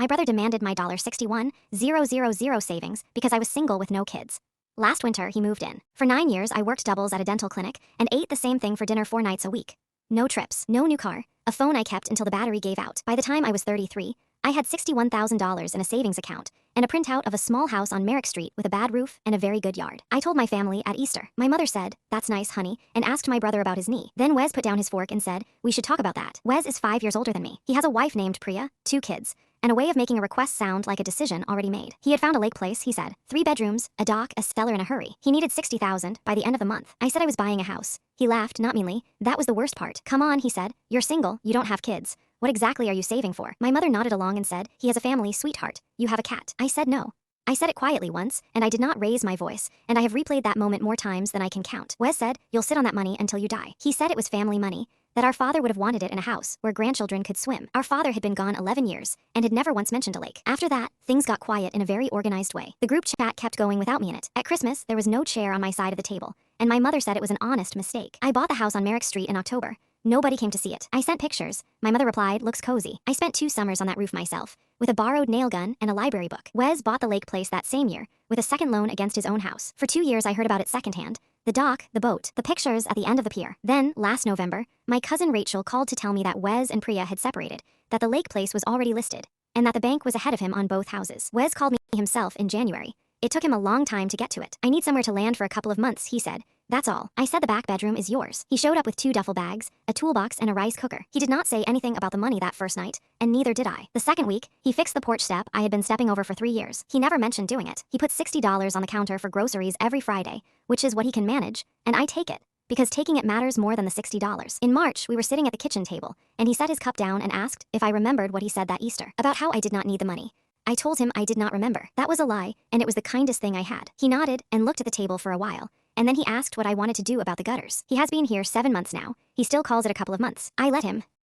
My brother demanded my $61,000 savings because I was single with no kids. Last winter, he moved in. For 9 years, I worked doubles at a dental clinic and ate the same thing for dinner 4 nights a week. No trips, no new car, a phone I kept until the battery gave out. By the time I was 33, I had $61,000 in a savings account and a printout of a small house on Merrick Street with a bad roof and a very good yard. I told my family at Easter. My mother said, "That's nice, honey," and asked my brother about his knee. Then Wes put down his fork and said, "We should talk about that." Wes is 5 years older than me. He has a wife named Priya, 2 kids, and a way of making a request sound like a decision already made. He had found a lake place, he said. 3 bedrooms, a dock, a cellar in a hurry. He needed $60,000 by the end of the month. I said I was buying a house. He laughed, not meanly. That was the worst part. "Come on," he said. "You're single, you don't have kids. What exactly are you saving for?" My mother nodded along and said, "He has a family, sweetheart. You have a cat." I said no. I said it quietly once, and I did not raise my voice, and I have replayed that moment more times than I can count. Wes said, "You'll sit on that money until you die." He said it was family money, that our father would have wanted it in a house where grandchildren could swim. Our father had been gone 11 years and had never once mentioned a lake. After that, things got quiet in a very organized way. The group chat kept going without me in it. At Christmas, there was no chair on my side of the table, and my mother said it was an honest mistake. I bought the house on Merrick Street in October. Nobody came to see it. I sent pictures. My mother replied, "Looks cozy." I spent 2 summers on that roof myself, with a borrowed nail gun and a library book. Wes bought the lake place that same year, with a second loan against his own house. For 2 years I heard about it secondhand. The dock, the boat, the pictures at the end of the pier. Then, last November, my cousin Rachel called to tell me that Wes and Priya had separated, that the lake place was already listed, and that the bank was ahead of him on both houses. Wes called me himself in January. It took him a long time to get to it. "I need somewhere to land for a couple of months," he said. "That's all." I said the back bedroom is yours. He showed up with 2 duffel bags, a toolbox, and a rice cooker. He did not say anything about the money that first night, and neither did I. The second week, he fixed the porch step I had been stepping over for 3 years. He never mentioned doing it. He put $60 on the counter for groceries every Friday, which is what he can manage, and I take it, because taking it matters more than the $60. In March, we were sitting at the kitchen table, and he set his cup down and asked if I remembered what he said that Easter, about how I did not need the money. I told him I did not remember. That was a lie, and it was the kindest thing I had. He nodded and looked at the table for a while, and then he asked what I wanted to do about the gutters. He has been here 7 months now. He still calls it a couple of months. I let him,